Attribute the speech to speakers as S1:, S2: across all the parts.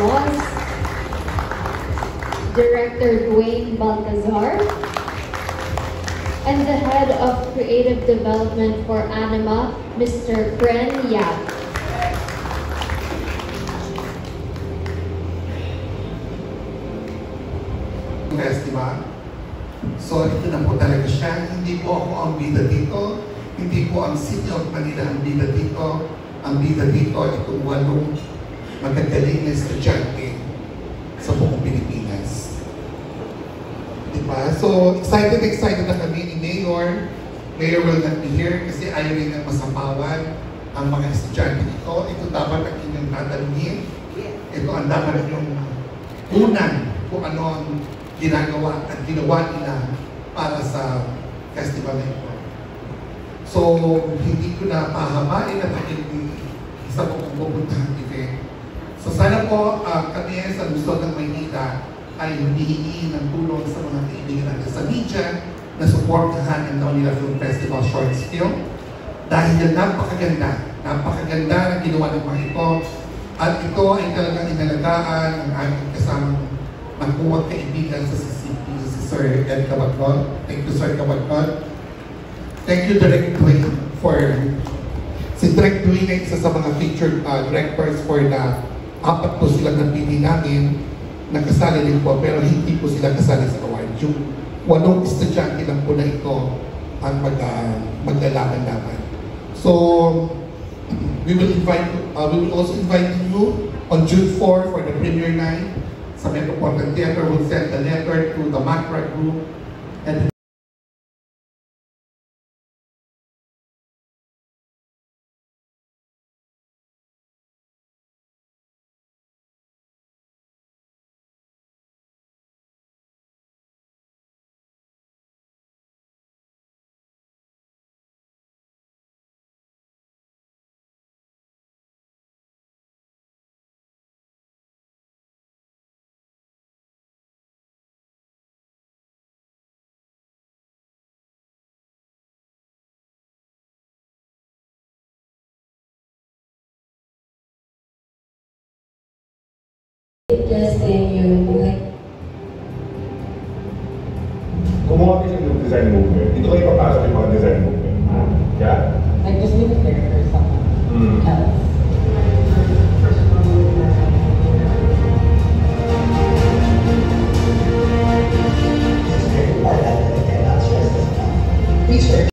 S1: Laws, Director Dwayne Balcazar, and the Head of Creative Development for Anima, Mr. Bren Yap.
S2: Festival. So ito na po talaga siya. Hindi po ako ang bida dito. Hindi po ang City of Manila ang bida dito. Ang bida dito ay itong 8 magagaling na estudyante sa buong Pilipinas. Diba? So excited na kami ni Mayor. Mayor will not be here kasi ayaw rin ang masapawan ang mga estudyante dito. Ito dapat ang inyong tatanungin. Ito ang dapat yung unang kung ano ang ginagawa at ginawa nila para sa festival na ito. So, hindi ko na pahabain at isa po kong pupuntang event. So, sana po kami sa Luzon ng Maynila ay humihingi ng tulong sa mga kaibigan natin sa media na supportahan ang Manila Film Festival Shorts Film dahil napakaganda ng ginawa ng mga ito at ito ay talagang inalagaan ng aking kasamang magbuwag kaibigan sa CCP, si Sir Ed Cabagnon. Thank you, Sir Cabagnon. Thank you, Direct Dwayne, for si Direct Dwayne ay isa sa mga featured directors for the 4 po silang napili namin na kasali din po, pero hindi po sila kasali sa award. Yung 8 estudyante lang po na ito ang maglalaban-laban. So, we will also invite you on June 4 for the premiere night. Sa Metropolitan Theater will send a letter to the Macra Group and
S3: Just yung buhay.
S4: Kumuha kayo sa design movement. Dito kayo papasok yung mga design movement. Yeah?
S3: Like just leave it there or something else. Research.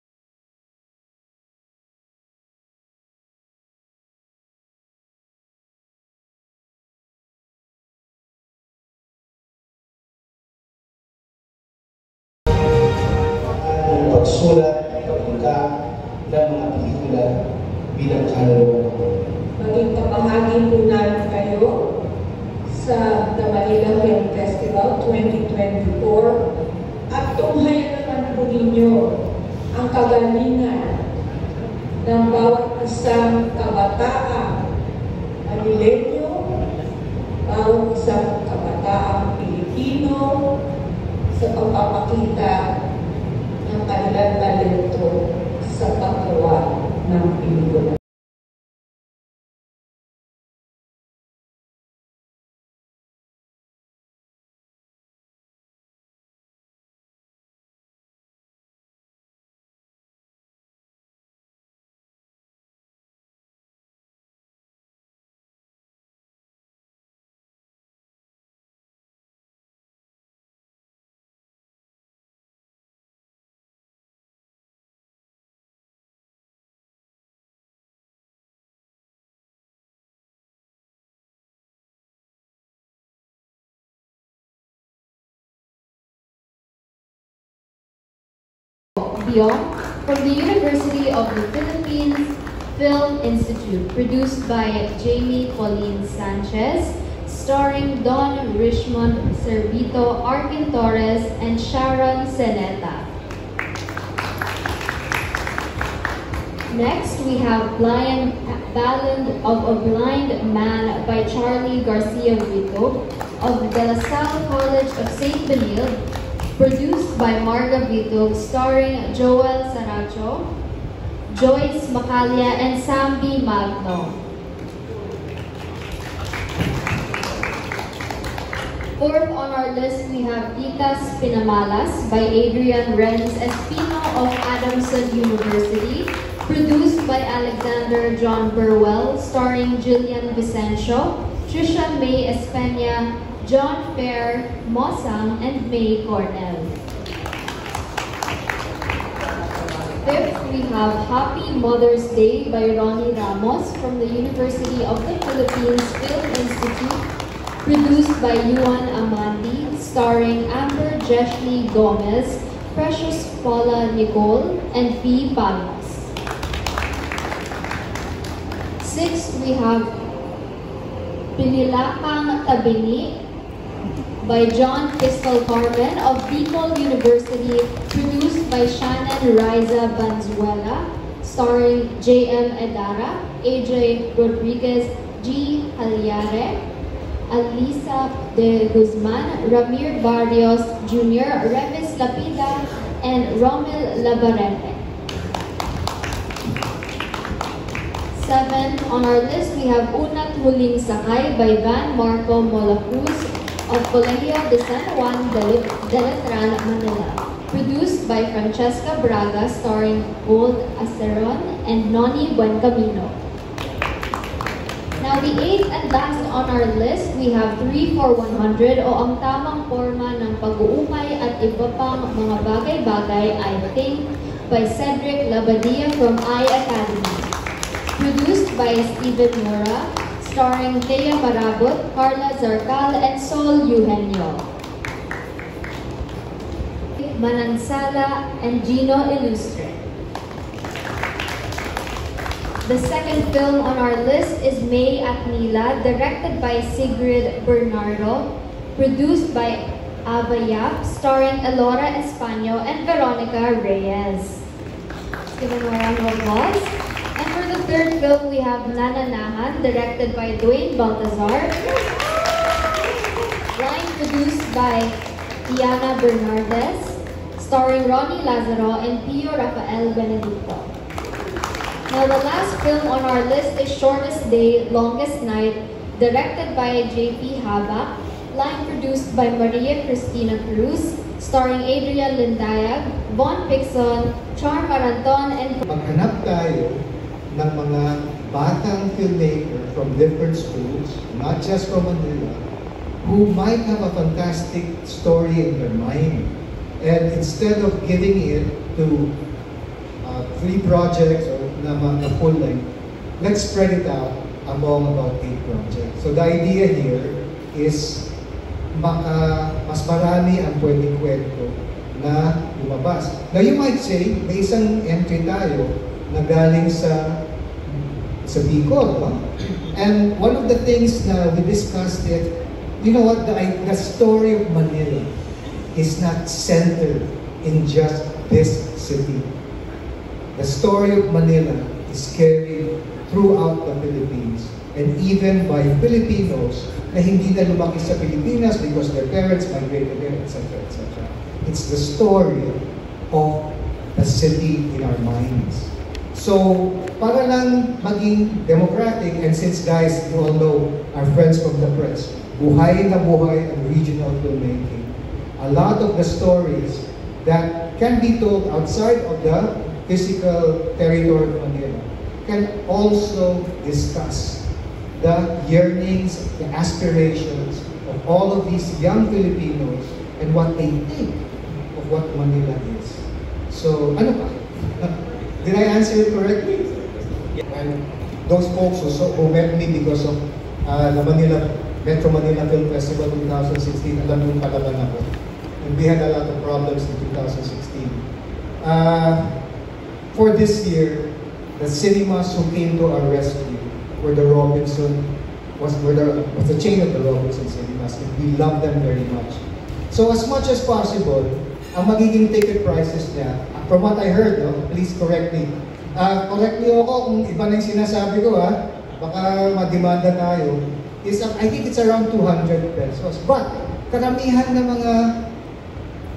S5: Pagsulat, pagpunta ng mga pelikula bilang kaluluwa.
S6: Maging kabahagi po namin kayo sa The Manila Film Festival 2024 at tunghayan naman po ninyo ang kagalingan ng bawat isang kabataan na milenyo, bawat isang kabataang Pilipino sa pagpapakita ng kanilang talento sa paggawa ng pelikula.
S1: Beyond from the University of the Philippines Film Institute, produced by Jamie Pauline Sanchez, starring Don Richmond Servito, Arkin Torres, and Sharon Seneta. Next, we have Ballad of a Blind Man by Charlie Garcia Vito of De La Salle College of St. Benilde, produced by Marga Vito, starring Joel Saracho, Joyce Macalia, and Sambi Magno. Fourth on our list, we have Titas Pinamalas by Adrian Renz Espino of Adamson University, produced by Alexander John Burwell, starring Jillian Vicencio, Trisha May Espena, John Fair, Mosang, and May Cornell. Fifth, we have Happy Mother's Day by Ronnie Ramos from the University of the Philippines Film Institute, produced by Yuan Amandi, starring Amber Jeshley Gomez, Precious Paula Nicole, and Fee Palmas. Sixth, we have Pinilakang Tabini by John Pistol Carmen of Bicol University, produced by Shannon Riza Banzuela, starring J.M. Edara, A.J. Rodriguez, G. Halyare, Alisa de Guzman, Ramir Barrios Jr., Remis Lapida, and Romel Labarete. 7 on our list, we have Unat Huling Sakay by Van Marco Molacruz of Colegio de San Juan de Letran, Manila, produced by Francesca Braga, starring Gold Aceron and Noni Buencamino. Now, the 8th and last on our list, we have 3 for 100 o ang tamang forma ng pag-uukay at iba pang mga bagay-bagay, I think, by Cedric Labadia from iAcademy. Produced by Steven Mora, starring Thea Marabot, Carla Zarcal, and Sol Eugenio. Manansala and Gino Illustre. The second film on our list is May at Nila, directed by Sigrid Bernardo, produced by Ava Yap, starring Elora Españo and Veronica Reyes. Let's give them a round of applause. And for the third film, we have Nananahan, directed by Dwayne Baltazar, line produced by Diana Bernardes, starring Ronnie Lazaro and Pio Rafael Benedicto. Now, the last film on our list is Shortest Day, Longest Night, directed by J.P. Haba, line produced by Maria Cristina Cruz, starring Adrian Lindayag, Von Pixon, Char Maranton, and...
S7: Maghanap tayo ng mga batang filmmaker from different schools, not just from Manila, who might have a fantastic story in their mind. And instead of giving it to 3 projects or na full length, let's spread it out among about 8 projects. So the idea here is mas marami ang pwedeng kwento na lumabas. Now you might say, may isang entry tayo na galing sa Bicol, no? And one of the things na we discussed it, you know what, the story of Manila is not centered in just this city. The story of Manila is carried throughout the Philippines and even by Filipinos na hindi na lumaki sa Pilipinas because their parents migrated there, etc., etc. It's the story of the city in our minds. So, para lang maging democratic, and since guys, you all know, our friends from the press, buhay na buhay ang regional filmmaking. A lot of the stories that can be told outside of the physical territory of Manila can also discuss the yearnings, the aspirations of all of these young Filipinos and what they think of what Manila is. So, ano pa? Did I answer it correctly? And those folks who met me because of the Metro Manila Film Festival 2016, alam yung kalaban ako. And we had a lot of problems in 2016. For this year, the cinemas who came to our rescue were the was the chain of the Robinson Cinemas, and we love them very much. So as much as possible, ang magiging ticket prices niya, from what I heard, no, please correct me. Correct me ako kung iba na yung sinasabi ko, baka mademanda tayo. I think it's around 200 pesos. But karamihan ng mga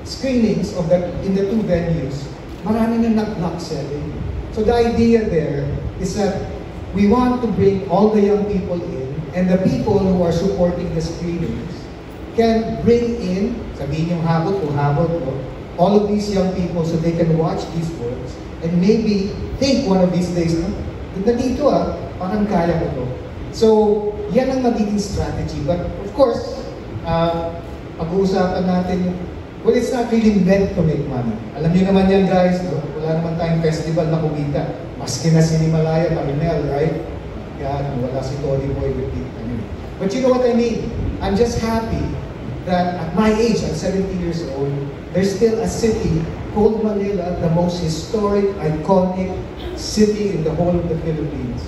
S7: screenings in the 2 venues, marami na nag-block selling. So the idea there is that we want to bring all the young people in, and the people who are supporting the screenings can bring in, sabihin yung habot ko, all of these young people so they can watch these works and maybe think one of these days, nandito parang kaya ko to. So, yan ang magiging strategy. But of course, pag-uusapan natin, well, it's not really meant to make money. Alam niyo naman yan, guys, no? Wala naman tayong festival na kumita. Maski na Sinimalaya, Marinel, right? Yan, wala si Tony Boy with it. But you know what I mean? I'm just happy that at my age, I'm 70 years old, there's still a city called Manila, the most historic, iconic city in the whole of the Philippines,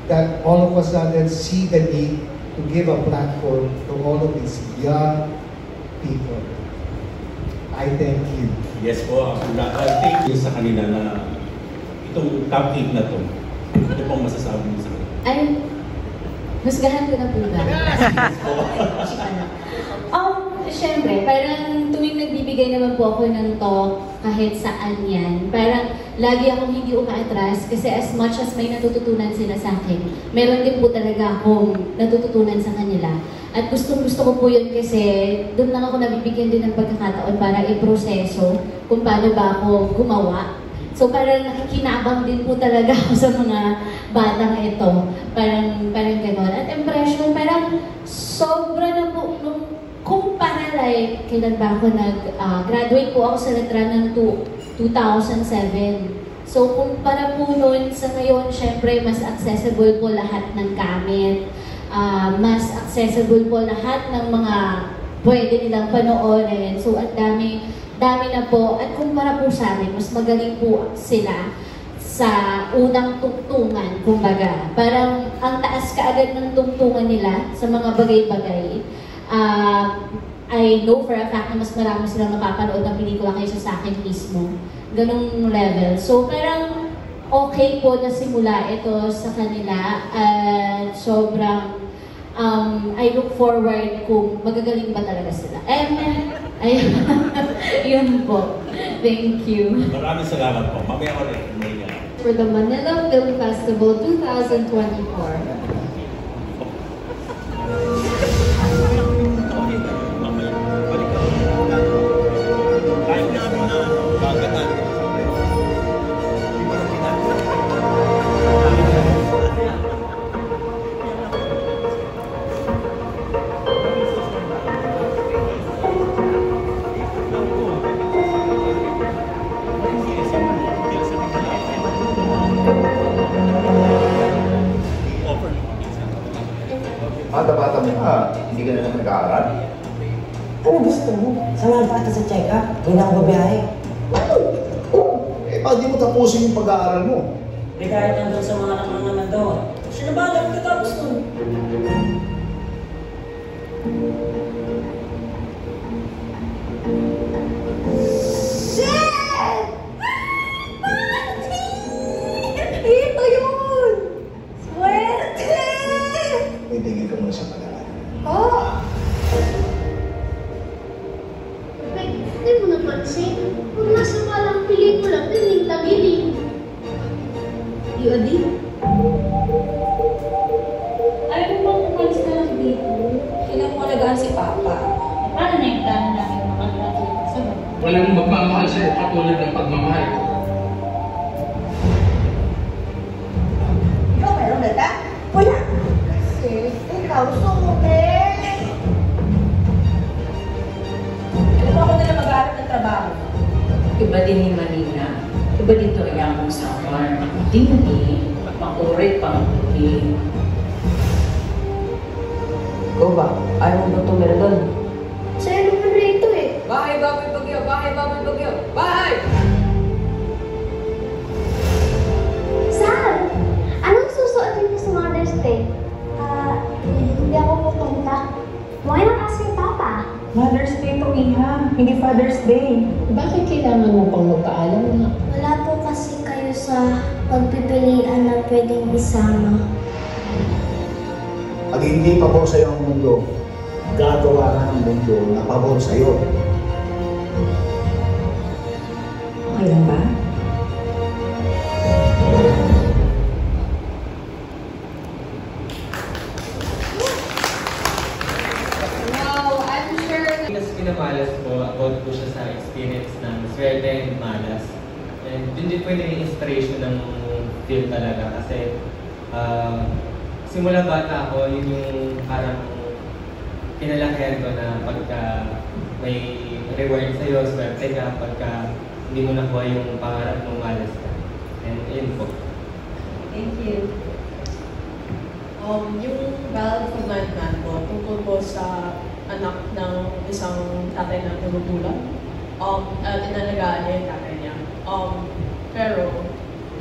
S7: that all of a sudden see the need to give a platform to all of these young people. I thank you.
S8: Yes po, thank you sa kanila na itong top 8 na to. Ito pong masasabi mo sa kanila.
S1: Ay, husgahan ko na po ba? Siyempre, parang tuwing nagbibigay naman po ako ng talk kahit saan yan, parang lagi akong hindi umaatras kasi as much as may natututunan sila sa akin, meron din po talaga akong natututunan sa kanila. At gusto ko po yun kasi doon lang ako nabibigyan din ng pagkakataon para i-proseso kung paano ba ako gumawa. So parang nakikinabang din po talaga ako sa mga batang ito. Parang gano'n. At impression, parang sobra na po nung kumpara like, kailan ba ako graduate po ako sa letra ng 2007. So kumpara po noon sa ngayon, syempre mas accessible po lahat ng gamit. Mas accessible po lahat ng mga pwede nilang panoorin. So at dami na po. At kumpara po sa amin, mas magaling po sila sa unang tungtungan, kumbaga. Parang ang taas kaagad ng tungtungan nila sa mga bagay-bagay. I know for a fact na mas marami silang napapanood ng pelikula kaysa sa akin mismo. Ganong level. So parang okay po na simula ito sa kanila at sobrang I look forward kung magagaling ba talaga sila. And yun po. Thank you.
S8: Maraming salamat po. Mamaya ko rin.
S1: For the Manila Film Festival 2024.
S9: Bata-bata mo ka, hindi ka na naman nag-aaral?
S3: Ano gusto mo? Samahan pa kita sa check-up. Hindi na ako babiyahe.
S9: Bakit di mo tapusin yung pag-aaral mo?
S3: Kahit nandun sa mga anak naman doon. Sino ba alam katapos doon?
S1: Ito yun! Swerte!
S9: Tigil ka muna sa pag-aaral.
S10: Hindi mo napansin? Kung nasa palang pelikula, tiling-tagilin. Adi?
S1: Ayaw mo bang umalis ka lang dito?
S6: Kailangan mo alagaan si Papa.
S1: Paano na yung plano namin makagraduate sa baba?
S11: Walang magmamahal sa'yo katulad ng pagmamahal.
S10: Ikaw meron na ta? Wala. Kasi ikaw sumukit.
S6: Alam ako na mag-aaral ng trabaho.
S12: Iba din ni Marina. Iba dito yung sa farm. Hindi, makurit pang hindi.
S3: Ikaw ba? Ayaw mo ba tumira doon?
S10: Sa'yo naman rito eh.
S6: Bahay, baboy, bagyo! Bahay, baboy, bagyo! Bahay!
S10: Sal! Anong susuotin mo sa Mother's Day? Hindi ako pupunta. Why not ask your papa?
S12: Mother's Day to, Iha. Hindi Father's Day.
S3: Bakit kailangan mo pang magpaalam na?
S10: Wala po kasi kayo sa pagpipilian na pwedeng isama.
S9: Pag hindi pabor sa'yo ang mundo, gagawa ka ng mundo na pabor sa'yo.
S12: Okay lang ba?
S1: Wow, I'm
S13: pinamalas ko, about po siya sa experience ng swerte and malas. And yun din po yung naging inspiration ng film talaga kasi simula bata ako, yun yung parang pinalakihan ko na pagka may reward sa'yo, swerte ka, pagka hindi mo nakuha yung pangarap mong malas ka. And yun po.
S6: Thank you. Yung Ballad of a Blind Man po, tungkol po sa anak ng isang tatay na nagugulang. Inalagaan niya yung tatay niya. Pero,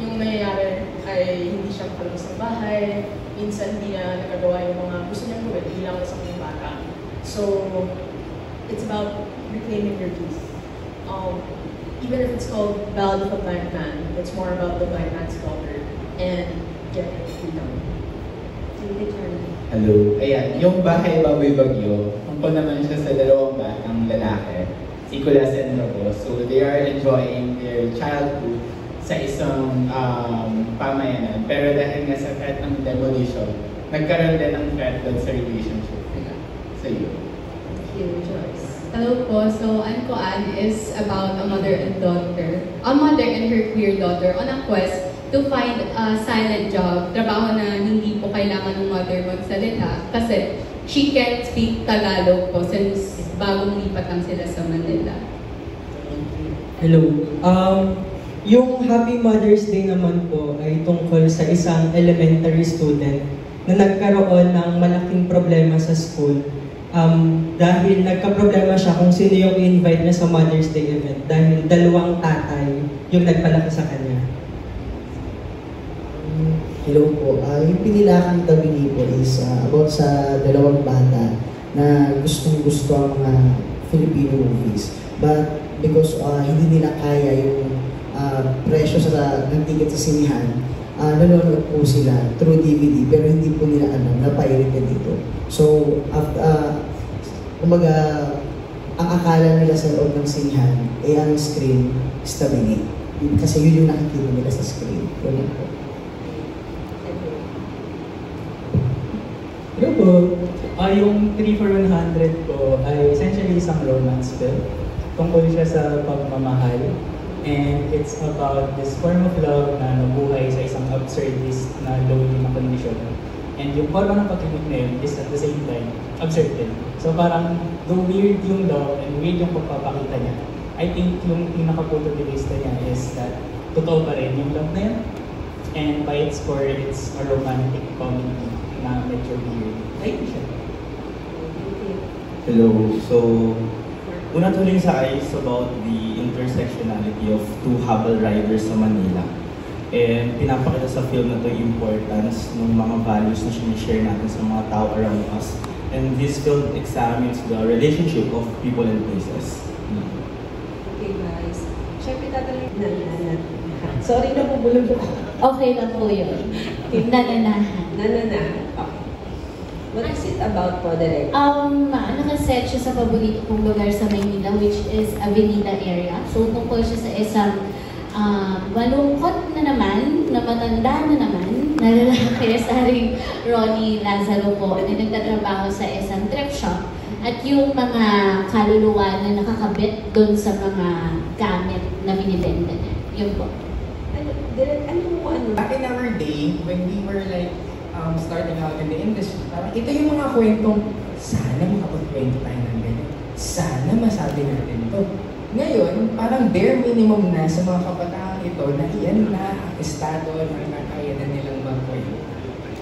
S6: yung nangyayari ay hindi siya palabas ng bahay, minsan hindi niya nagagawa yung mga gusto niyang gawin bilang isang bata. So, it's about reclaiming your youth. Even if it's called Ballad of a Blind Man, it's more about the blind man's daughter and getting freedom.
S14: Hello. Ayan, yung Bahay Baboy Bagyo, tungkol naman siya sa dalawang batang lalaki, si Kulas and Rabo. So they are enjoying their childhood sa isang pamayanan. Pero dahil nga sa threat ng demolition, nagkaroon din ng threat doon sa relationship nila. So yun.
S6: Thank you, Joyce.
S15: Hello po. So, Anne Ko Anne is about a mother and her queer daughter on a quest to find a silent job, trabaho na hindi po kailangan ng mother magsalita kasi she can't speak Tagalog po since bagong lipat lang sila sa Manila.
S16: Hello. Yung Happy Mother's Day naman po ay tungkol sa isang elementary student na nagkaroon ng malaking problema sa school dahil nagka-problema siya kung sino yung invite niya sa Mother's Day event dahil dalawang tatay yung nagpalaki sa kanya.
S3: Hello po. Yung pinilakang tabi po is about sa dalawang bata na gustong-gusto ang mga Filipino movies. But because hindi nila kaya yung presyo ng ticket sa sinihan, nanonood po sila through DVD pero hindi po nila alam na pirate na dito. So, ang akala nila sa loob ng sinihan ay ang screen is tabi. Kasi yun yung nakikita nila sa screen. Yun po.
S16: Hello po. Yung 3 for 100 po ay essentially isang romance film. Tungkol siya sa pagmamahal. And it's about this form of love na nabuhay sa isang absurdist na lonely na condition. And yung forma ng pag-ibig na yun is at the same time absurd din. So parang though weird yung love and weird yung pagpapakita niya, I think yung pinaka-protagonista niya is that totoo pa rin yung love na yan. And by its core, it's a romantic comedy na medyo weird. Ayun siya.
S17: Hello. So, una tuloy sa is about the intersectionality of two habal riders sa Manila. And pinapakita sa film na to yung importance ng mga values na sinishare natin sa mga tao around us. And this film examines the relationship of people and places.
S6: Okay guys. Siyempre tatanungin na. Sorry na po, bulog ako.
S1: Okay na po yun. Nananahan.
S6: Nananahan. Okay. What is it about po, Direk?
S1: Nakaset siya sa paborito kong lugar sa Maynila, which is Avenida area. So, tungkol siya sa isang malungkot na naman, na matanda na naman, na lalaki sa ring Ronnie Lazaro po, na nagtatrabaho sa isang thrift shop. At yung mga kaluluwa na nakakabit doon sa mga gamit na binibenta niya. Yun po.
S6: Direk,
S18: back in our day, when we were like, starting out in the industry, parang ito yung mga kwentong sana makapagkwento tayo ng ganyan. Sana masabi natin ito. Ngayon, parang bare minimum na sa mga kabataan ito na iyan na ang estado na kaya na nilang magkwento.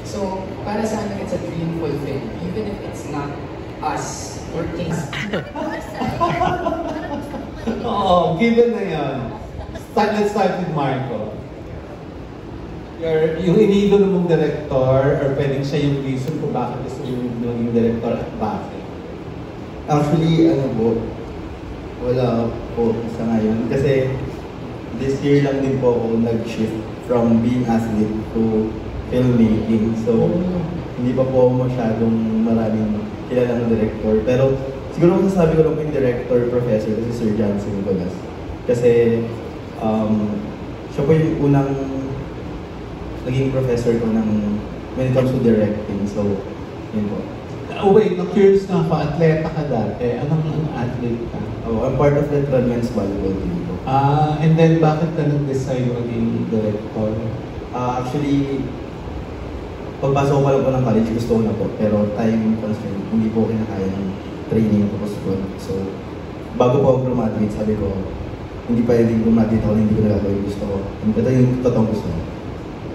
S18: So, para sa amin, it's a dream fulfilled, even if it's not us working.
S19: Oo, given na yan. Let's start with Marco. Yung iniidolo mong director, or pwedeng siya yung reason kung bakit gusto yung maging director at bakit?
S17: Actually, wala po sa ngayon. Kasi this year lang din po ako nag-shift from being athlete to filmmaking. So, hindi pa po masyadong maraming kilalang director. Pero siguro masasabi ko lang po yung director, professor, kasi Sir Jansen Nicolas. Kasi siya po yung unang naging professor ko ng when it comes to directing. So, yun po.
S19: Oh wait, na-curious na ako. Atleta ka dati. Anong athlete ka?
S17: Oh, I'm part of the men's volleyball team po.
S19: And then bakit ka nag-decide maging director?
S17: Actually, pagpasok ko pa lang po ng college, gusto ko na po. Pero time constraint, hindi po kinakaya ng training ko po. So, bago po ako graduate, sabi ko, hindi pwedeng graduate ako, hindi ko nagagawin gusto ko. Ito yung totoong gusto ko.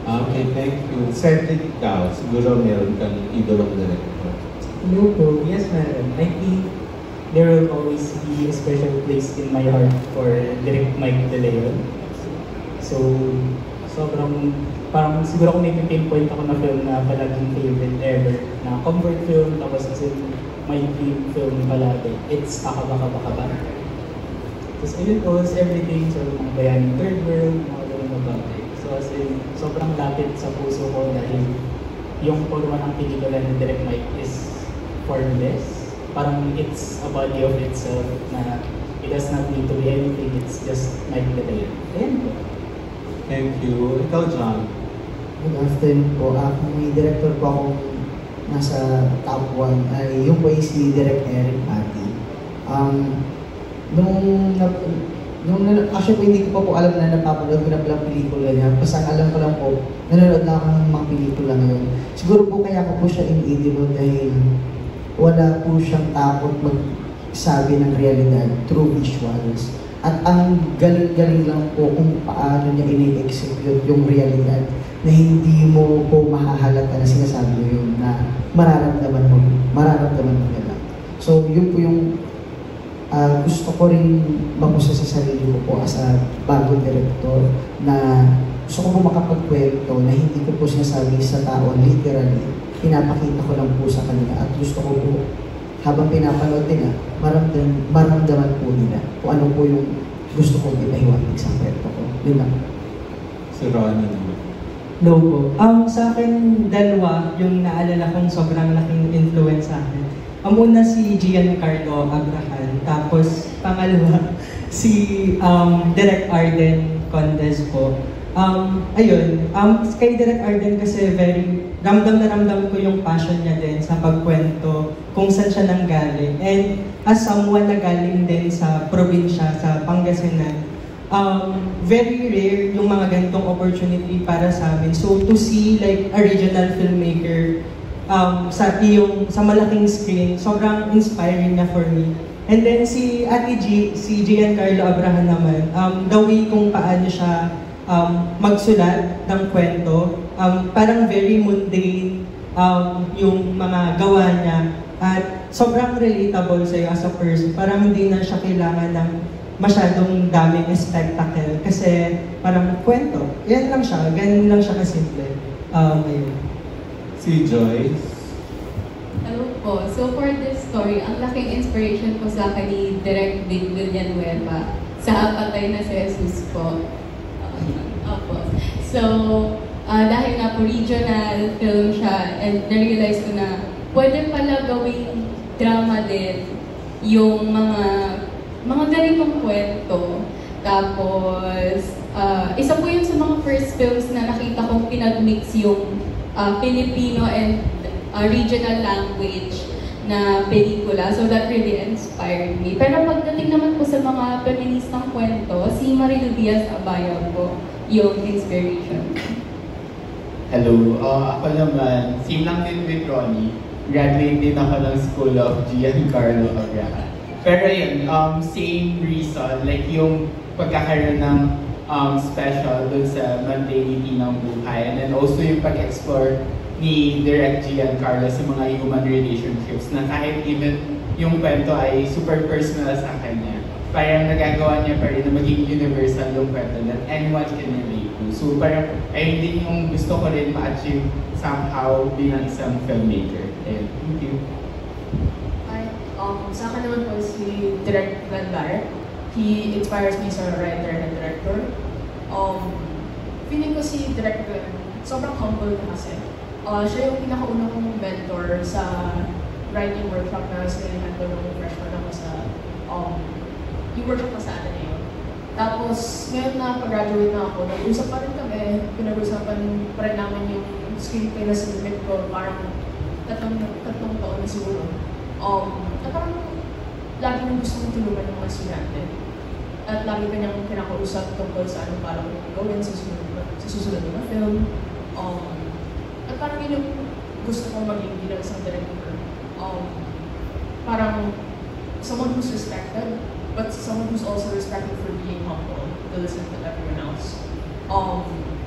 S19: Okay, thank you. Cedric, ikaw, siguro meron kang idolong director.
S16: Hello po. Yes, madam. I think there will always be a special place in my heart for Direk Mike De Leon. So, sobrang, parang siguro kung may pinpoint ako na film na palaging favorite ever, na comfort film, tapos as in my dream film palagi, it's Akabaka-Baka. Tapos ayun po, everything, so mga bayaning third world, mga ganun na bagay. So as in, sobrang lapit sa puso ko dahil yung forma ng pelikula ng Direk Mike is formless. Parang it's a body of itself na it does not need to be anything, it's just Mike De Leon. Ayan po.
S19: Thank you. Ikaw, John.
S3: Good afternoon po. Kung may director po akong nasa top 1 ay yung po ay si Direk Eric Pati. Actually po hindi ko pa po alam na napapanood ko na palang pelikula niya. Basta alam ko lang po, nanonood na ako ng mga pelikula ngayon. Siguro po kaya ko po siya in-edible dahil wala po siyang takot magsabi ng realidad through visuals. At ang galing-galing lang po kung paano niya ini-execute yung realidad na hindi mo po mahahalata na sinasabi mo yun na mararamdaman mo nila. So yun po yung gusto ko rin mamusa sa sarili ko po as a bagong director na gusto ko po makapagkwento na hindi ko po sinasabi sa tao literally, pinapakita ko lang po sa kanila at gusto ko po habang pinapanood nila, maramdaman po nila kung ano po yung gusto kong ipahiwatig sa kwento ko. Yun lang.
S19: Si Ronnie.
S20: No po. Sa akin, dalawa yung naalala kong sobrang laking influence sa akin. Ang una si Giancarlo Abrahan, tapos pangalawa si Direk Arden Condes po. Kay Direk Arden kasi ramdam na ramdam ko yung passion niya din sa pagkwento, kung saan siya nanggaling. And as someone na galing din sa probinsya, sa Pangasinan, very rare yung mga ganitong opportunity para sa amin. So to see like a regional filmmaker sa malaking screen, sobrang inspiring na for me. And then si Ate G, si Giancarlo Abrahan naman, the way kung paano siya magsulat ng kwento, parang very mundane yung mga gawa niya at sobrang relatable sa'yo as a person. Parang hindi na siya kailangan ng masyadong daming spectacle kasi parang kwento. Yan lang siya, ganun lang siya kasimple. Ayun.
S19: Si Joyce.
S15: Hello po. So for this story, ang laking inspiration po sa akin ni Direk Vic Villanueva sa Patay na si Jesus po. So, dahil nga po regional film siya and na-realize ko na pwede pala gawing drama din yung mga ganitong kwento. Tapos, isa po yun sa mga first films na nakita kong pinag-mix yung Filipino and regional language na pelikula. So that really inspired me. Pero pagdating naman po sa mga feministang kwento, si Marilu Diaz-Abaya po yung inspiration.
S14: Hello, ako naman, same lang din with Ronnie. Graduate din ako ng School of Giancarlo Abrahan. Pero yun, same reason, like yung pagkakaroon ng special dun sa mundanity ng buhay. And then also yung pag-explore ni Direk Giancarlo sa mga human relationships na kahit even yung kwento ay super personal sa kanya, parang nagagawa niya pa rin na maging universal yung kwento that anyone can relate to. So parang ayun din yung gusto ko rin ma-achieve somehow bilang isang filmmaker. And thank you.
S6: Sa akin naman po si Direk Gandar. He inspires me sa writer and director. Feeling ko si Direk sobrang humble na kasi. Siya yung pinakauna kong mentor sa writing workshop na sinahan ko nung freshman ako sa yung workshop na sa Ateneo. Tapos, ngayon na pag-graduate na ako, nag-usap pa rin kami, pinag-usapan pa rin namin yung screenplay na sinubmit ko, parang tatlong taon na siguro. At parang lagi nang gusto mong tulungan ng mga estudyante. At lagi kanyang kinakausap tungkol sa ano parang gawin sa susunod na film. At parang yun yung gusto kong maging bilang isang director. Parang someone who's respected, but someone who's also respected for being humble to listen to everyone else.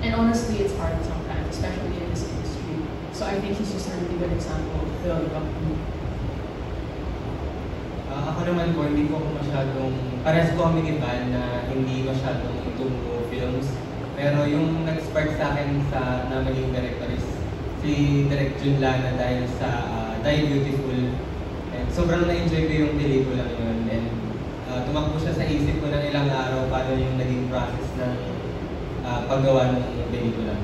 S6: And honestly, it's hard sometimes, especially in this industry. So I think he's just a really good example of the company.
S13: Ako naman po, hindi po ako masyadong, parehas po kami ni Van na hindi masyadong itong films. Pero yung nag-spark sa akin na maging director is si Direk Jun Lana dahil sa Die Beautiful. And sobrang na-enjoy ko yung pelikula yun. And tumakbo siya sa isip ko ng ilang araw paano yung naging process ng paggawa ng pelikula.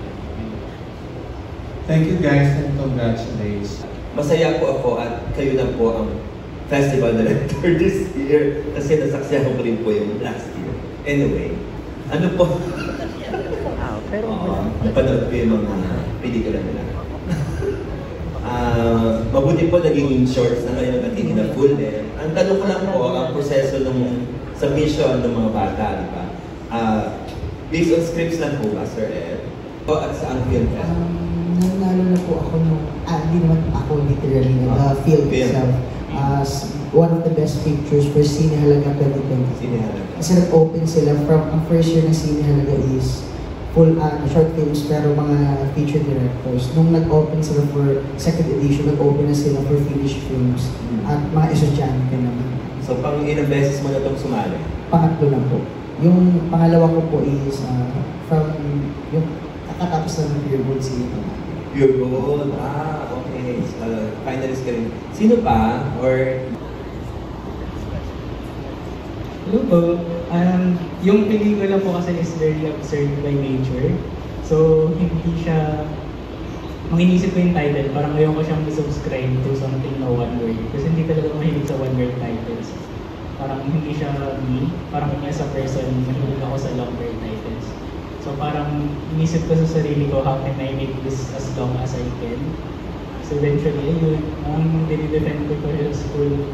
S19: Thank you guys and congratulations.
S21: Masaya po ako at kayo na po ang festival director this year kasi nasaksihan ko rin po yung last year. Anyway, ano po? Napanood ko yung mga pelikula nila. Mabuti po naging shorts na ngayon at hindi na full eh. Ang tanong ko lang po, ang proseso ng submission ng mga bata, di ba? Based on scripts lang po ba, Sir Ed? O at saan film ka?
S3: Nanalo na po ako nung, hindi naman ako literally, film itself. One of the best pictures for Cine Halaga 2020.
S21: Cine Halaga.
S3: Kasi nag-open sila from ang first year ng Cine Halaga is full short films pero mga feature directors. Nung nag-open sila for second edition, nag-open na sila for finished films at mga estudyante naman.
S21: So pang ilang beses mo na itong sumali?
S3: Pangatlo na po. Yung pangalawa ko po is from yung kakatapos na ng Pure Gold Cine.
S21: Pure Gold? Okay. Finalist ka rin. Sino pa? Or
S16: hello po. Yung pelikula po kasi is very absurd by nature. So, hindi siya, nung inisip ko yung title, parang ngayon ko siyang subscribe to something na one word. Kasi hindi talaga mahilig sa one word titles. Parang hindi siya me, parang as a person, mahilig ako sa long word titles. So parang inisip ko sa sarili ko, how can I make this as long as I can? So eventually, yun, ang dinidefend ko sa school,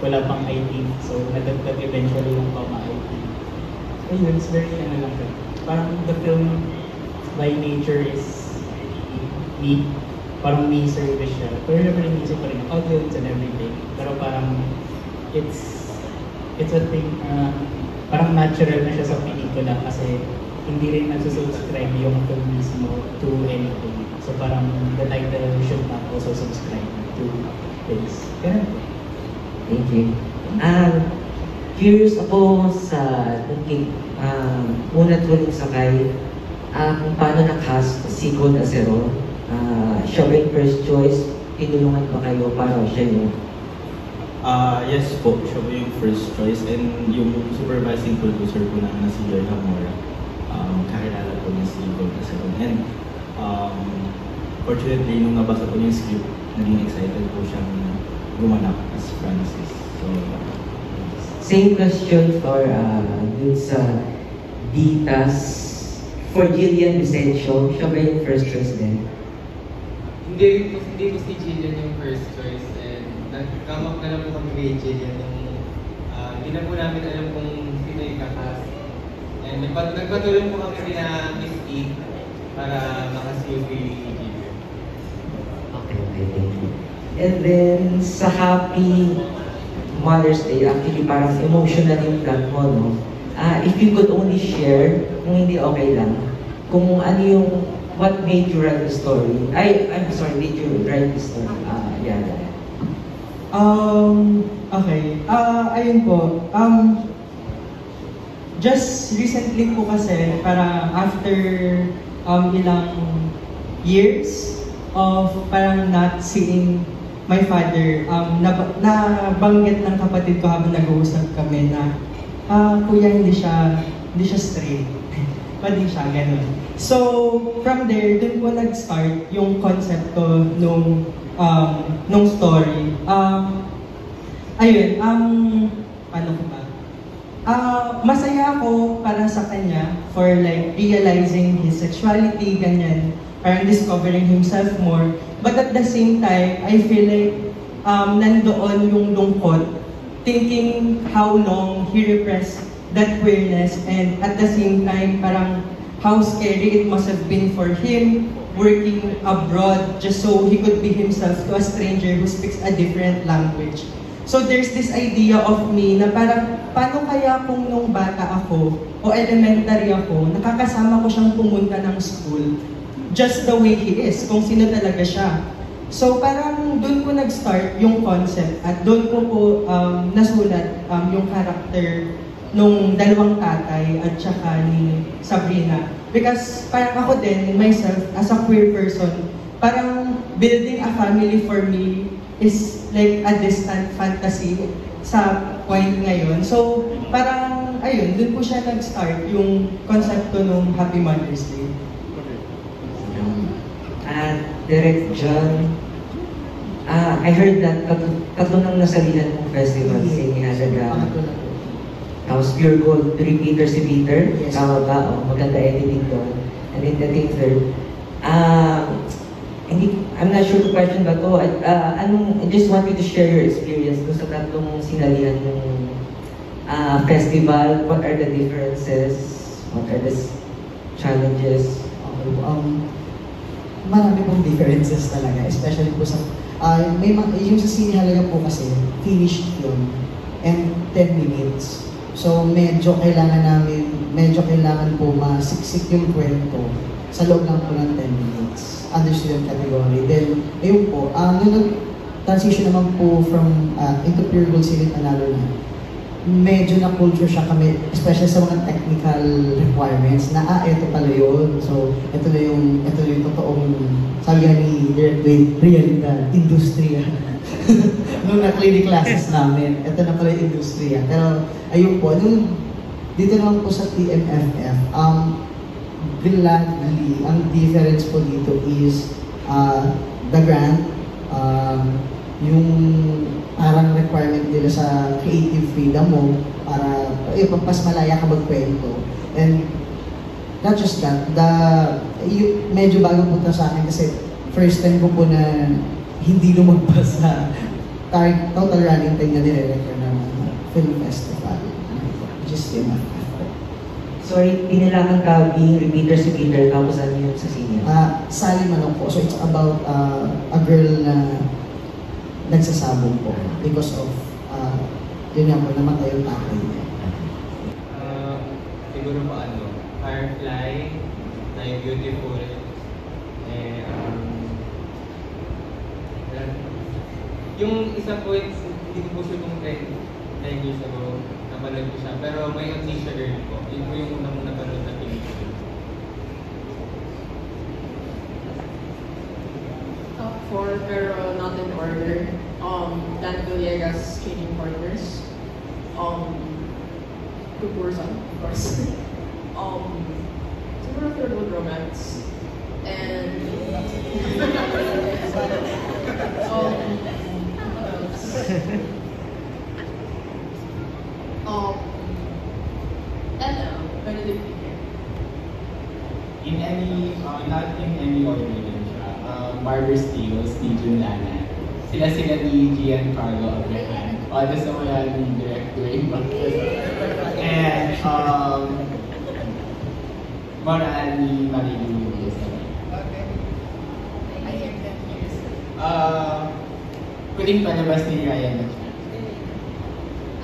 S16: wala pang IT. So nadagdag eventually yung pama-IT. So yun, it's very lang ka. Parang the film by nature is me. Parang me service siya. Pero syempre inisip ko rin ang audience and everything. Pero parang it's a thing, parang natural na siya sa pelikula kasi hindi rin nagsusubscribe yung film mismo to anything. So parang the title should not also subscribe to things. Ganun.
S22: Thank you. Curious ako sa una tuloy sakay kung paano na-cast si Gold Acero. Siya ba yung first choice? Tinulungan ba kayo para siya yung
S17: yes po, siya po yung first choice and yung supervising producer po na si Joy Hamora, kakilala po niya si Gold Acero. And fortunately, nung nabasa po niya yung script, naging excited po siyang gumanap as Francis. So,
S22: same question for dun sa Ditas. For Jillian Vicencio, siya ba yung first choice din?
S13: Hindi po si Jillian yung first choice. Nag-come up na lang po kami kay Jillian nung hindi na po namin alam kung sino yung kakas. And nagpatulong po kami na Miss E para makasiyo kay Jillian.
S22: Okay, thank you. And then sa Happy Mother's Day, actually parang emotional yung plot mo, no? If you could only share, kung hindi okay lang, kung ano yung what made you write the story? Made you write the story?
S20: Okay. Ayun po. Just recently po kasi, parang after ilang years of parang not seeing my father, nabanggit ng kapatid ko habang nag-uusap kami na kuya, hindi siya straight. Pwede siya, gano'n. So, from there, dun po nag-start yung concept ko nung story. Paano ko ba? Masaya ako para sa kanya for like realizing his sexuality, ganyan. parang discovering himself more. But at the same time, I feel like nandoon yung lungkot, thinking how long he repressed that queerness, and at the same time, parang how scary it must have been for him working abroad just so he could be himself to a stranger who speaks a different language. So there's this idea of me na parang, paano kaya kung nung bata ako o elementary ako, nakakasama ko siyang pumunta ng school just the way he is, kung sino talaga siya. So parang doon ko nag-start yung concept at doon ko po nasulat yung character nung dalawang tatay at saka ni Sabrina. Because parang ako din, myself, as a queer person, parang building a family for me is like a distant fantasy sa point ngayon. So parang, ayun, doon po siya nag-start yung konsepto nung Happy Mother's Day.
S22: Direct John, I heard that tatlo nang nasalihan mong festival sa Halaga. Tapos Pure Gold, repeater si Peter.
S3: Yes.
S22: Tama ba? Oh, maganda editing doon. And then the third, I'm not sure the question ba to. I just want you to share your experience kung sa tatlong sinalihan ng festival. What are the differences? What are the challenges?
S3: Marami pong differences talaga, especially po sa yung sa Sine Halaga po kasi finished film and 10 minutes. So medyo kailangan po masiksik yung kwento sa loob lang po ng 10 minutes under student category. Then ayun po, nung nag-transition naman po from into Pure Gold Silent Panalo na, medyo na-culture siya kami, especially sa mga technical requirements na ito pala yun. So, ito yung totoong, sabi nga ni Direct Wade, realidad, industriya. Nung na-clinic classes namin, ito na pala yung industriya. Pero, ayun po, dito naman po sa TMFF, gladly, ang difference po dito is the grant, yung parang requirement nila sa creative freedom mo para mas malaya ka magkwento. And not just that, medyo bago po sa akin kasi first time ko po na hindi lumagpas sa total running time na nire-record ng film festival, which is TMFF.
S22: Sorry, pinilakan ka being repeater si Peter, tapos ano yun sa senior?
S3: Sally Manong po. So it's about a girl na nagsasabong po because of yun nga po, namatay yung tatay niya.
S13: Siguro po Firefly, My Beautiful, yung isa po, hindi ko po siya kung 10 years ago, napanood ko siya, pero may Amnesia Girl po. Yun po yung unang napanood na pelikula.
S6: Top 4 pero not in order. Dan Villegas, Training Partners. Kubursan, of course. Siguro Third World Romance. And Benedict Peter.
S14: In any, not in any order din siya. Barbara Steele, Steve Lana. Sila ni Giancarlo Abraham. Doon sa wala ni Direct Dwayne Marcos. And, Maraan ni Marilu Lewis. Pwedeng palabas ni Ryan na siya.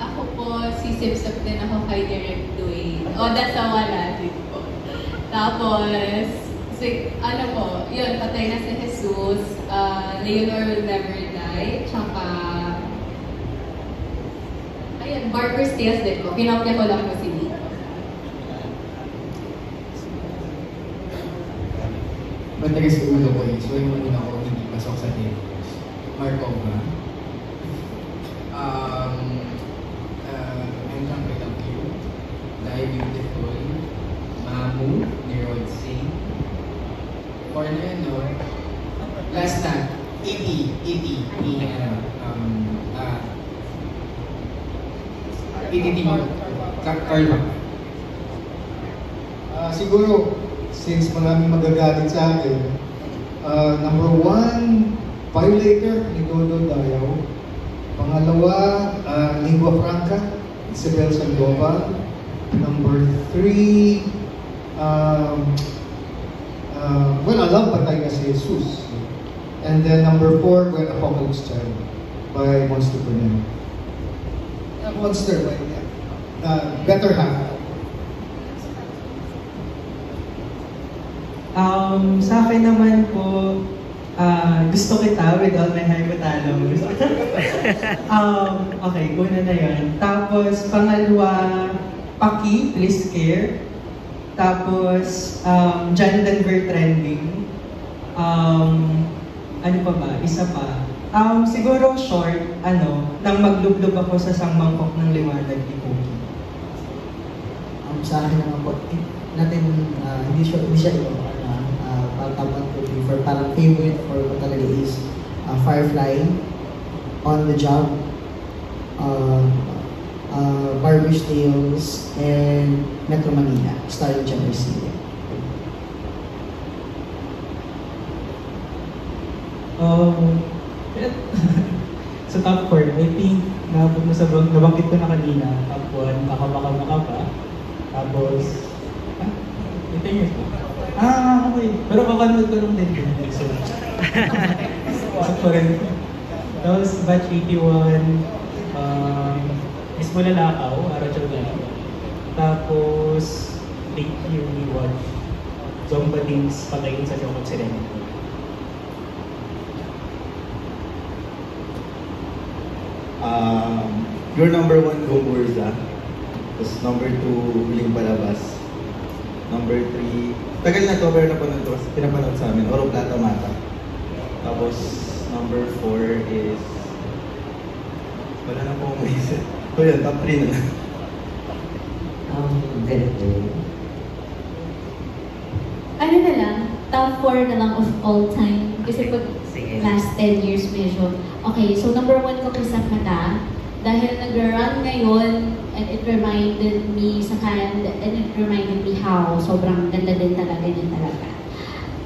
S15: Ako po, sisip-sip din ako kay Direct Dwayne. That's a wala din po. Tapos, ano po, yun, Patay na si Jesus, Leonor Will Never Die, tsaka, ayun, Barbara's Tales din po. Pinopya ko lang po si Dito.
S18: Matagas sa ulo ko so yung una ko hindi pasok sa tables. Markova. I'm John Without You, Die Beautiful, Mamu, ni Rod Singh. Or na yun, no? Last time, E.T. ni E.T. Timor. Carlo.
S7: Siguro, since maraming magagalit sa akin, Number 1, Violator ni Dodo Dayaw. Pangalawa, Lingua Franca, Isabel Sandoval. Number 3, well, Alam Patay Ka si Jesus. And then number 4, When Apocalypse Child by Monster Cornell. Monster, by Better Half.
S20: Sa akin naman po, gusto kita with all my heart ko talo. Okay, una na yun. Tapos, pangalawa, Paki, Please Care. Tapos, John Denver Trending. Ano pa ba? Isa pa. Siguro short, nang maglublog ako sa Sang Mangkok ng Liwanag ni Cookie.
S3: Sa akin naman po, hindi siya ito, top 1, 2, 3, 4, parang favorite for ko talaga is Firefly, On the Job, Barbie's Tales, and Metro Manila, starring Jeffrey Steele.
S16: Sa top 4, I think nabanggit ko na kanina. Top 1, Maka pa. Tapos, ito yun. Okay. Pero kakanood ko lang din yun. So pa rin. Tapos, Batch 81, Miss Bulalakaw, Arachel Gala. Tapos, Late Fury Watch, Zomba Dings, Patayin sa Jokot Sirena.
S17: Your number 1, Go Burza. Tapos number 2, Huling Palabas. Number 3, tagal na to, pero napanood to kasi pinapanood sa amin, Oro Plata Mata. Tapos number 4 is, wala na po akong maisip. So yun, top 3 na lang.
S1: Ano na lang, top 4 na lang of all time. Kasi pag last 10 years medyo. Okay, so number 1 ko Kisap Mata. Dahil nag-run ngayon, and it reminded me sa and it reminded me how sobrang ganda din talaga niya talaga.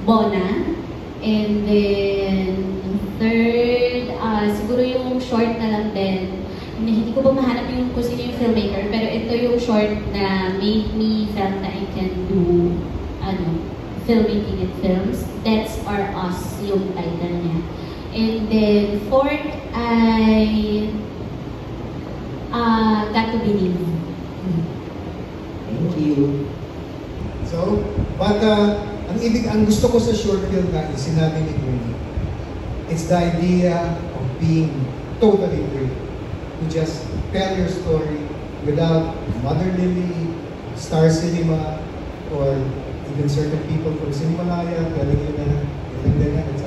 S1: Bona. And then, third, siguro yung short na lang din. Hindi ko ba mahanap yung kung sino yung filmmaker, pero ito yung short na made me felt na I can do, filmmaking in films. That's Our Us, yung title niya. And then, fourth, Got to Believe.
S3: Thank you.
S7: So, but ang gusto ko sa short film na sinabi ni Bruni, it's the idea of being totally free to just tell your story without Mother Lily, Star Cinema, or even certain people from Cinemalaya telling you na ganyan, etc.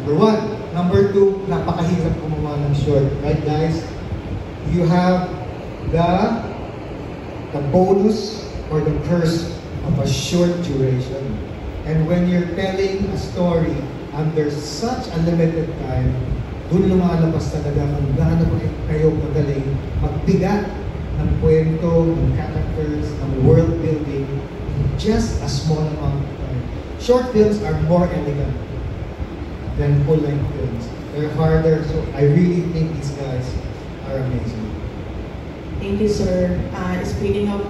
S7: Number 1. Number 2, napakahirap gumawa ng short. Right, guys? You have the bonus or the curse of a short duration. And when you're telling a story under such a limited time, dun lumalabas talaga kung gaano kayo magaling magbigat ng kwento, ng characters, ng world building in just a small amount of time. Short films are more elegant than full-length films. They're harder, so I really think these guys are amazing.
S2: Thank you, sir. Speaking of...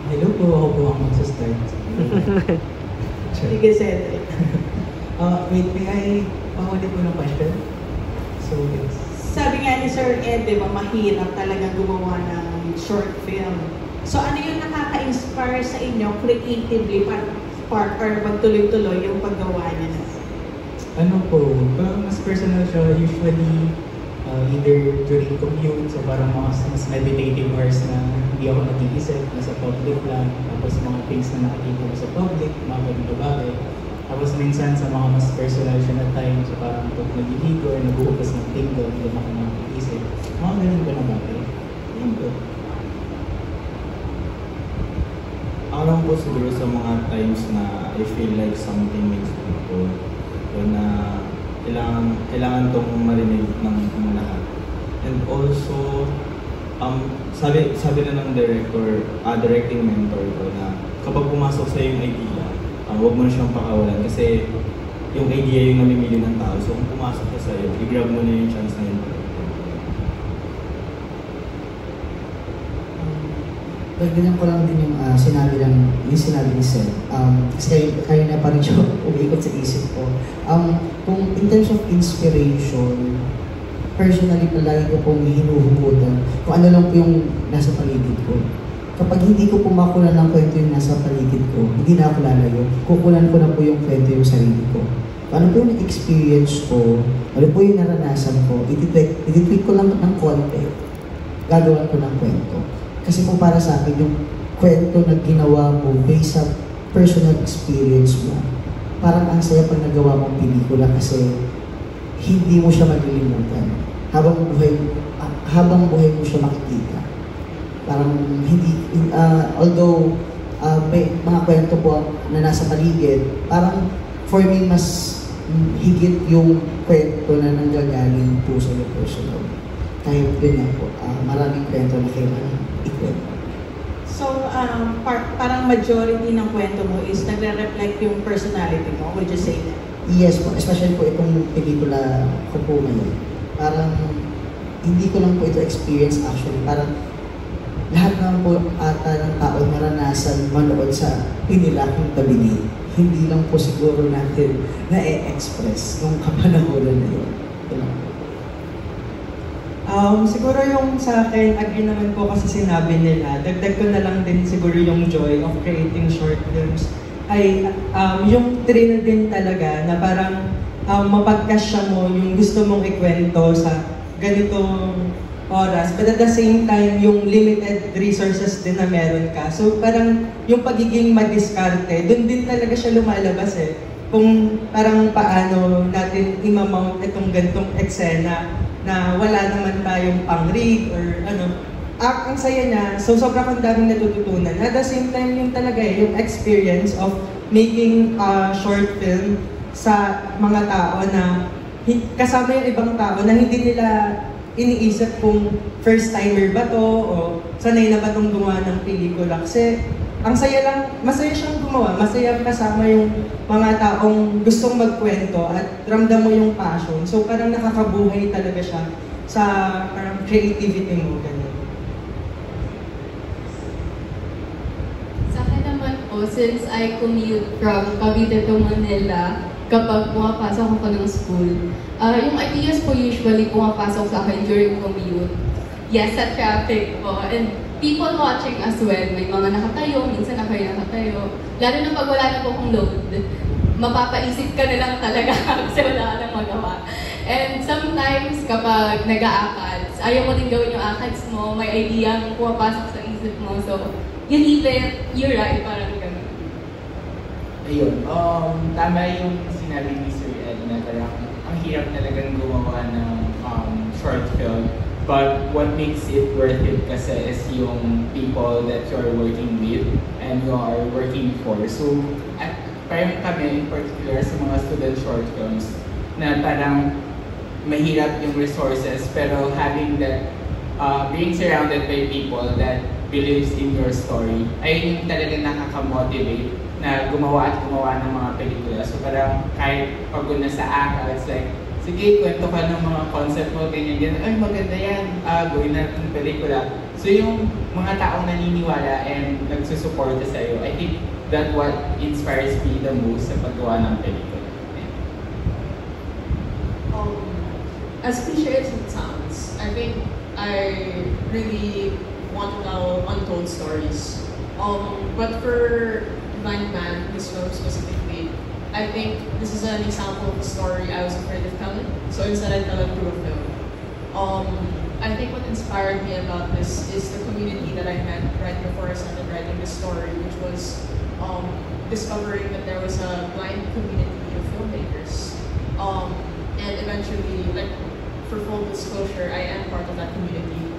S16: Hello po, ako po ang magsastart.
S2: Sige, Cedric.
S16: Wait, may I pahuli po ng question? So, yes.
S2: Sabi nga ni Sir Ed, di ba, mahirap talaga gumawa ng short film. So, ano yung nakaka-inspire sa inyo creatively or magtuloy-tuloy yung paggawa niya?
S16: Ano po, parang mas personal siya, usually either during commute, so parang mas meditative hours na hindi ako nag-iisip, nasa public lang, tapos mga things na nakikita ko sa public, mga ganito bagay. Tapos minsan sa mga mas personal siya na time, so parang pag nag-iligo or nag-uupas ng tingle, hindi ako nakikisip. Mga ganun ko na bagay. Yun po.
S17: Ako lang po siguro sa mga times na I feel like something makes me go, na kailangan tong marinig ng lahat. And also, sabi na ng directing mentor ko na kapag pumasok sa yung idea,
S4: huwag mo na siyang pakawalan kasi yung idea yung namimili ng tao. So kung pumasok ka sa'yo, i-grab mo na yung chance na yun.
S3: Ganyan ko lang din yung sinabi ni Seth. Kasi kayo na parang siya umiikot sa isip ko. Kung in terms of inspiration, personally palagi ko pong hinuhugutan kung ano lang po yung nasa paligid ko. Kapag hindi ko pumakulan ng kwento yung nasa paligid ko, hindi na ako lalayo. Kukulan ko na po yung kwento yung sarili ko. Ano po yung experience ko, ano po yung naranasan ko, ititweak ko lang ng konti, gagawan ko ng kwento. Kasi po para sa akin, yung kwento na ginawa mo based sa personal experience mo, parang ang saya pag nagawa mong pelikula kasi hindi mo siya malilimutan. Habang buhay mo siya makikita. Parang hindi, although may mga kwento po na nasa paligid, parang for me mas higit yung kwento na nanggagaling po sa personal. Kahit yun nga po, maraming kwento na kailangan ikwento.
S2: So, parang majority ng kwento mo is nagre-reflect yung personality mo, would you say that?
S3: Yes po, especially po itong pelikula ko po ngayon. Parang hindi ko lang po ito experience actually, parang lahat naman po ata ng tao maranasan manood sa Pinilakang Tabingi. Hindi lang po siguro natin na-express nung kapanahonan na yun. Ito lang po.
S20: Siguro yung sa akin, agree naman po kasi sinabi nila, dagdag ko na lang din siguro yung joy of creating short films ay yung thrill din talaga na parang mapagkasya mo yung gusto mong ikwento sa ganitong oras, but at the same time, yung limited resources din na meron ka. So parang yung pagiging madiskarte, dun din talaga siya lumalabas eh. Kung parang paano natin imamount itong ganitong eksena na wala naman tayong pang-rig or ano. Ang saya niya, so sobrang ang daming natututunan. At the same time, yung talaga yung experience of making a short film sa mga tao na kasama yung ibang tao na hindi nila iniisip kung first-timer ba to o sanay na ba itong gumawa ng pelikula. Kasi ang saya lang, masaya siyang gumawa, masaya kasama yung mga taong gustong magkwento at ramdam mo yung passion. So parang nakakabuhay talaga siya sa parang creativity mo. Ganun.
S15: Sa akin naman po, since I commute from Cavite to Manila, kapag pumapasok ako ng school, yung ideas po usually pumapasok sa akin during commute. Yes, sa traffic po. And people watching as well. May mga nakatayo, minsan ako yung nakatayo. Lalo na pag wala na po akong load, mapapaisip ka na lang talaga kasi wala ka nang magawa. And sometimes kapag nag-a-ACADS, ayaw mo din gawin yung ACADS mo, may idea ang pumapasok sa isip mo. So, you leave it, you write, parang gano'n.
S14: Ayun, tama yung sinabi ni Sir Ed na parang ang hirap talagang gumawa ng short film. But what makes it worth it kasi is yung people that you're working with and you are working for. So, parang kami in particular sa mga student short films na parang mahirap yung resources pero having that, being surrounded by people that believes in your story ay yung talagang nakaka-motivate na gumawa at gumawa ng mga pelikula. So parang kahit pagod na sa ACA, it's like, sige, kwento ka ng mga concept mo, ganyan, ay maganda yan, gawin natin ng pelikula. So yung mga taong naniniwala and nagsusuporta sa'yo, I think that's what inspires me the most sa paggawa ng pelikula.
S6: As cliche as it sounds, I think I really want to tell untold stories. But for Blind Man, this film specifically, I think this is an example of a story I was afraid of telling. So instead I tell it through a film. I think what inspired me about this is the community that I met right before I started writing this story, which was discovering that there was a blind community of filmmakers. And eventually, like, for full disclosure, I am part of that community.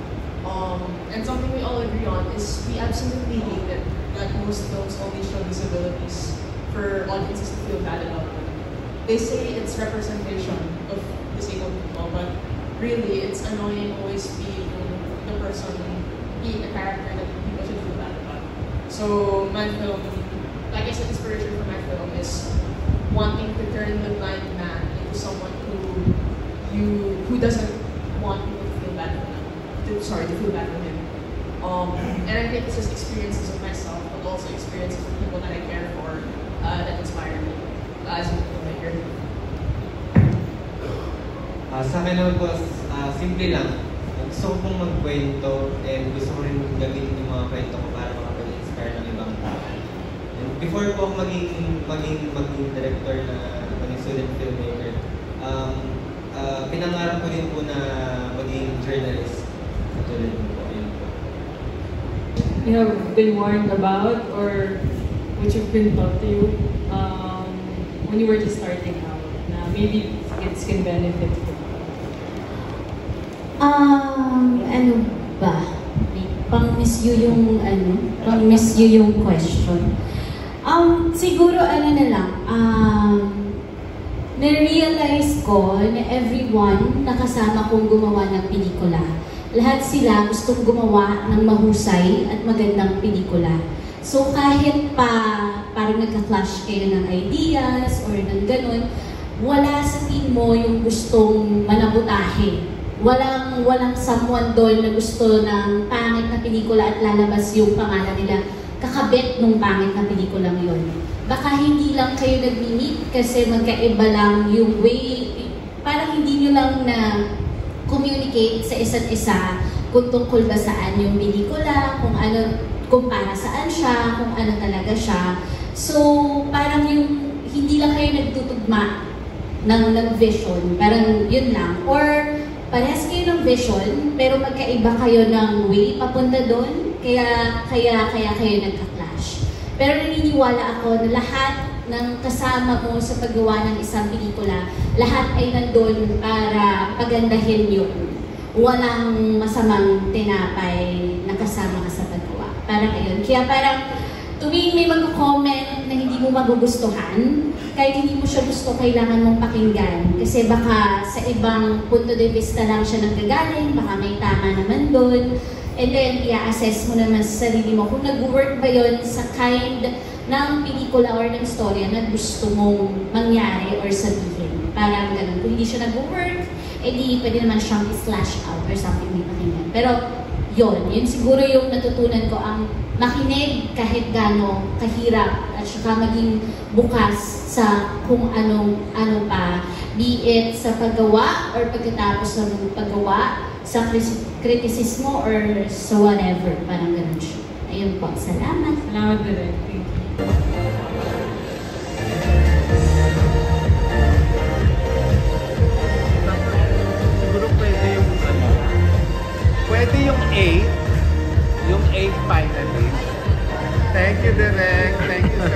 S6: And something we all agree on is we absolutely hate it that most films only show disabilities for audiences to feel bad about them. They say it's representation of disabled people, but really it's annoying always being the person, being a character that people should feel bad about. So my film like I said, inspiration for my film is wanting to turn the blind man into someone who doesn't want people to feel bad for them. To feel bad for him. And I think it's just experiences of myself, but also experiences of people that I care for that inspire me as a filmmaker.
S13: Sa akin naman po, simple lang. Gusto ko pong magkwento and gusto ko rin gamitin yung mga kwento ko para makapag-inspire ng ibang tao. And before po ako maging director na maging student filmmaker, pinangarap ko rin po na maging journalist. Katulad po, yun po.
S5: You have been warned about or which have been taught to you when you were just starting out na maybe it can benefit you?
S8: Ano ba? Pang-miss you yung question. Siguro na lang, na-realize ko na everyone na kasama kong gumawa ng pelikula, lahat sila gustong gumawa ng mahusay at magandang pelikula. So kahit parang nagka-clash kayo ng ideas or ng ganun, wala sa team mo yung gustong manabutahe. Walang someone doon na gusto ng pangit na pelikula at lalabas yung pangalan nila kakabit nung pangit na pelikulang yun. Baka hindi lang kayo nag-meet kasi magkaiba lang yung way, parang hindi nyo lang na communicate sa isa't isa kung tungkol ba saan yung pelikula, kung para saan siya, kung ano talaga siya. So, parang yung hindi lang kayo nagtutugma ng vision, parang yun lang. Or, parehas kayo ng vision, pero magkaiba kayo ng way papunta doon, kaya kayo nagka-clash. Pero naniniwala ako na lahat ng kasama mo sa paggawa ng isang pelikula, lahat ay nandun para pagandahin yun. Walang masamang tinapay na kasama ka sa paggawa. Parang ayun. Kaya parang tuwing may mag-comment na hindi mo magugustuhan, kahit hindi mo siya gusto, kailangan mong pakinggan. Kasi baka sa ibang punto de vista lang siya nanggagaling, baka may tama naman doon. And then, i-assess mo naman sa sarili mo kung nag-work ba yun sa kind ng pelikula or ng storya na gusto mong mangyari or sabihin. Parang ganun. Kung hindi siya nag-work, edi pwede naman siyang slash out or something may pakinggan. Pero yun siguro yung natutunan ko, ang makinig kahit gaano kahirap at saka maging bukas sa kung ano pa, be it sa paggawa or pagkatapos ng paggawa, sa kritisismo or sa whatever, parang ganun siya. Ayun po, salamat.
S5: Salamat din. Thank you.
S23: Siguro pwede yung 8 finalist. Thank you, Direk. Thank you,